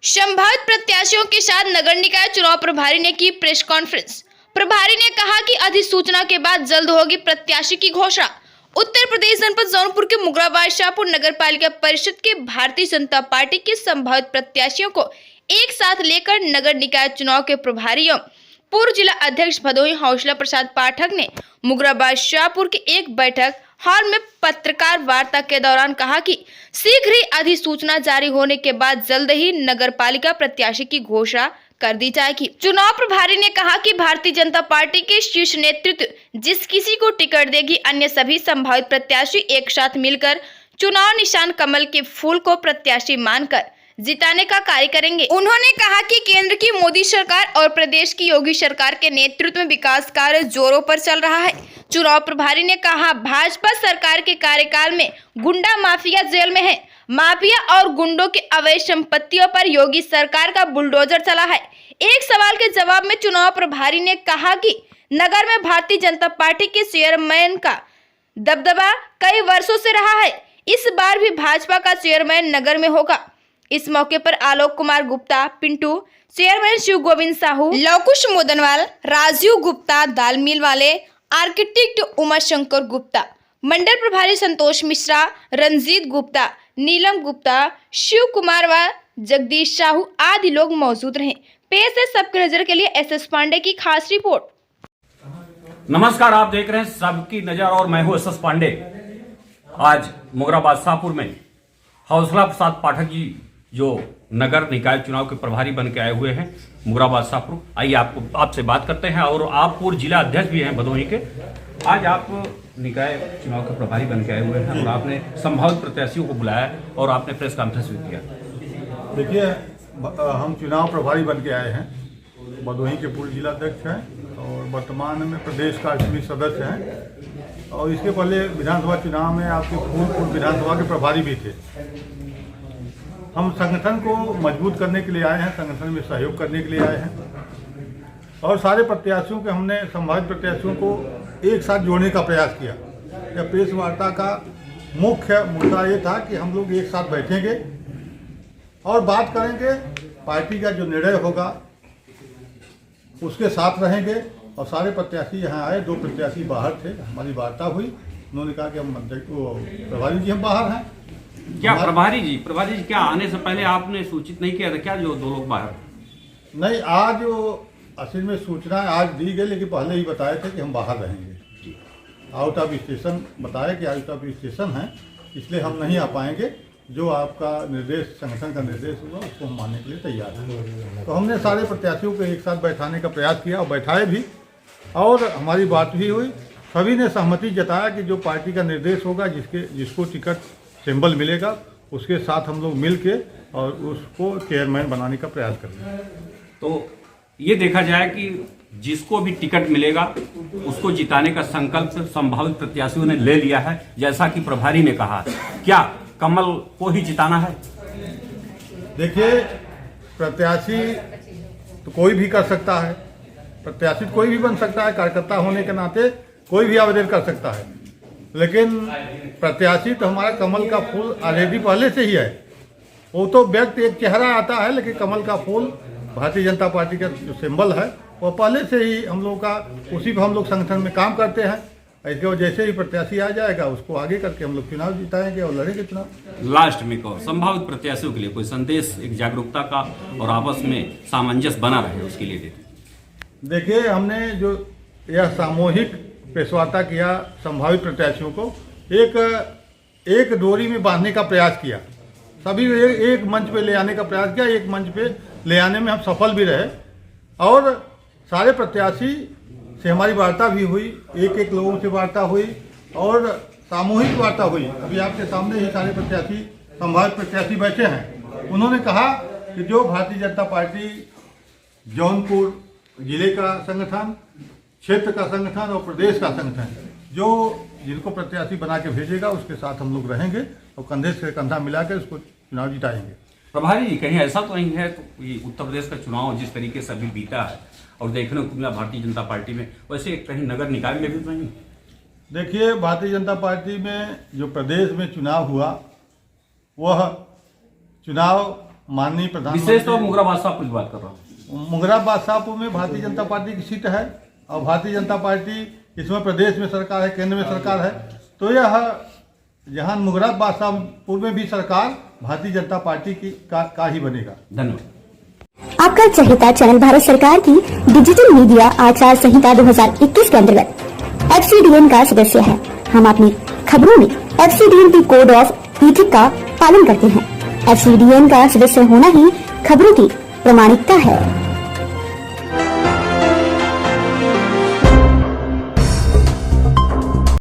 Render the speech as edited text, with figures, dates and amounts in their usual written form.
संभावित प्रत्याशियों के साथ नगर निकाय चुनाव प्रभारी ने की प्रेस कॉन्फ्रेंस। प्रभारी ने कहा कि अधिसूचना के बाद जल्द होगी प्रत्याशी की घोषणा। उत्तर प्रदेश जनपद जौनपुर के मुगराबाद शाहपुर नगर पालिका परिषद के भारतीय जनता पार्टी के संभावित प्रत्याशियों को एक साथ लेकर नगर निकाय चुनाव के प्रभारी एवं पूर्व जिला अध्यक्ष भदोही हौसला प्रसाद पाठक ने मुगराबाद शाहपुर के एक बैठक हॉल में पत्रकार वार्ता के दौरान कहा कि शीघ्र ही अधिसूचना जारी होने के बाद जल्द ही नगर पालिका प्रत्याशी की घोषणा कर दी जाएगी। चुनाव प्रभारी ने कहा कि भारतीय जनता पार्टी के शीर्ष नेतृत्व जिस किसी को टिकट देगी, अन्य सभी संभावित प्रत्याशी एक साथ मिलकर चुनाव निशान कमल के फूल को प्रत्याशी मानकर जिताने का कार्य करेंगे। उन्होंने कहा कि केंद्र की मोदी सरकार और प्रदेश की योगी सरकार के नेतृत्व में विकास कार्य जोरों पर चल रहा है। चुनाव प्रभारी ने कहा, भाजपा सरकार के कार्यकाल में गुंडा माफिया जेल में है। माफिया और गुंडों के अवैध संपत्तियों पर योगी सरकार का बुलडोजर चला है। एक सवाल के जवाब में चुनाव प्रभारी ने कहा कि नगर में भारतीय जनता पार्टी के चेयरमैन का दबदबा कई वर्षों से रहा है। इस बार भी भाजपा का चेयरमैन नगर में होगा। इस मौके पर आलोक कुमार गुप्ता, पिंटू, चेयरमैन शिव गोविंद साहू, लवकुश मोदनवाल, राजीव गुप्ता, दाल मिल वाले, आर्किटेक्ट उमा शंकर गुप्ता, मंडल प्रभारी संतोष मिश्रा, रंजीत गुप्ता, नीलम गुप्ता, शिव कुमार व जगदीश साहू आदि लोग मौजूद रहे। पेश है सबकी नजर के लिए एसएस पांडे की खास रिपोर्ट। नमस्कार, आप देख रहे हैं सबकी नजर और मैं हूं एसएस पांडे। आज मुगराबाद शाहपुर में हौसला प्रसाद पाठक जी जो नगर निकाय चुनाव के प्रभारी बन के आए हुए हैं मुगराबाद शाहपुर, आइए आपसे बात करते हैं। और आप पूर्व जिला अध्यक्ष भी हैं भदोही के। आज आप निकाय चुनाव के प्रभारी बन के आए हुए हैं और आपने संभावित प्रत्याशियों को बुलाया और आपने प्रेस कॉन्फ्रेंस भी किया। देखिए, हम चुनाव प्रभारी बन के आए हैं। भदोही के पूर्व जिला अध्यक्ष हैं और वर्तमान में प्रदेश का समिति सदस्य हैं। और इसके पहले विधानसभा चुनाव में आपके फूलपुर विधानसभा के प्रभारी भी थे। हम संगठन को मजबूत करने के लिए आए हैं, संगठन में सहयोग करने के लिए आए हैं और सारे प्रत्याशियों के हमने संभावित प्रत्याशियों को एक साथ जोड़ने का प्रयास किया। या प्रेस वार्ता का मुख्य मुद्दा ये था कि हम लोग एक साथ बैठेंगे और बात करेंगे, पार्टी का जो निर्णय होगा उसके साथ रहेंगे। और सारे प्रत्याशी यहाँ आए, 2 प्रत्याशी बाहर थे, हमारी वार्ता हुई। उन्होंने कहा कि हम प्रभारी जी हम बाहर हैं। क्या प्रभारी जी क्या आने से पहले आपने सूचित नहीं किया था क्या जो 2 लोग बाहर? नहीं, आज असल में सूचना आज दी गई, लेकिन पहले ही बताए थे कि हम बाहर रहेंगे। आउट ऑफ स्टेशन बताया कि आउट ऑफ स्टेशन है, इसलिए हम नहीं आ पाएंगे। जो आपका निर्देश, संगठन का निर्देश होगा उसको हम मानने के लिए तैयार हैं। तो हमने सारे प्रत्याशियों को एक साथ बैठाने का प्रयास किया और बैठाए भी और हमारी बात भी हुई। सभी ने सहमति जताया कि जो पार्टी का निर्देश होगा, जिसको टिकट सिंबल मिलेगा, उसके साथ हम लोग मिल के और उसको चेयरमैन बनाने का प्रयास करेंगे। तो ये देखा जाए कि जिसको भी टिकट मिलेगा उसको जिताने का संकल्प संभावित प्रत्याशियों ने ले लिया है। जैसा कि प्रभारी ने कहा, क्या कमल को ही जिताना है? देखिए, प्रत्याशी तो कोई भी कर सकता है, प्रत्याशी कोई भी बन सकता है। कार्यकर्ता होने के नाते कोई भी आवेदन कर सकता है, लेकिन प्रत्याशी तो हमारा कमल का फूल ऑलरेडी पहले से ही है। वो तो व्यक्ति एक चेहरा आता है, लेकिन कमल का फूल भारतीय जनता पार्टी का जो सिंबल है वो पहले से ही हम लोग का, उसी पर हम लोग संगठन में काम करते हैं। इसके वजह जैसे ही प्रत्याशी आ जाएगा उसको आगे करके हम लोग चुनाव जिताएंगे और लड़ेंगे चुनाव। लास्ट में कहो, संभावित प्रत्याशियों के लिए कोई संदेश, एक जागरूकता का और आपस में सामंजस्य बना रहे उसके लिए देते। देखिए, हमने जो यह सामूहिक प्रेस वार्ता किया, संभावित प्रत्याशियों को एक डोरी में बांधने का प्रयास किया, सभी एक मंच पे ले आने का प्रयास किया। एक मंच पे ले आने में हम सफल भी रहे और सारे प्रत्याशी से हमारी वार्ता भी हुई, एक लोगों से वार्ता हुई और सामूहिक वार्ता हुई। अभी आपके सामने ही सारे प्रत्याशी, संभावित प्रत्याशी बैठे हैं। उन्होंने कहा कि जो भारतीय जनता पार्टी जौनपुर जिले का संगठन, क्षेत्र का संगठन और प्रदेश का संगठन जिनको प्रत्याशी बना के भेजेगा उसके साथ हम लोग रहेंगे और कंधे से कंधा मिलाकर उसको चुनाव जिताएंगे। प्रभारी जी, कहीं ऐसा तो नहीं है तो ये उत्तर प्रदेश का चुनाव जिस तरीके से अभी बीता है और देखने को मिला भारतीय जनता पार्टी में, वैसे कहीं नगर निकाय में भी तो नहीं? देखिए, भारतीय जनता पार्टी में जो प्रदेश में चुनाव हुआ वह चुनाव माननीय विशेष प्रधानमंत्री तो मुगराबाद साहब कुछ बात कर रहा हूँ। मुगराबाद शाहपुर में भारतीय जनता पार्टी की सीट है और भारतीय जनता पार्टी इसमें प्रदेश में सरकार है, केंद्र में सरकार है, तो यह यहाँ मुगराबाद शाहपुर में भी सरकार भारतीय जनता पार्टी का ही बनेगा। धन्यवाद। आपका चहेता चैनल भारत सरकार की डिजिटल मीडिया आचार संहिता 2021 के अंतर्गत FCDN का सदस्य है। हम अपनी खबरों में FCDN की कोड ऑफ इथिक का पालन करते हैं। FCDN का सदस्य होना ही खबरों की प्रामाणिकता है।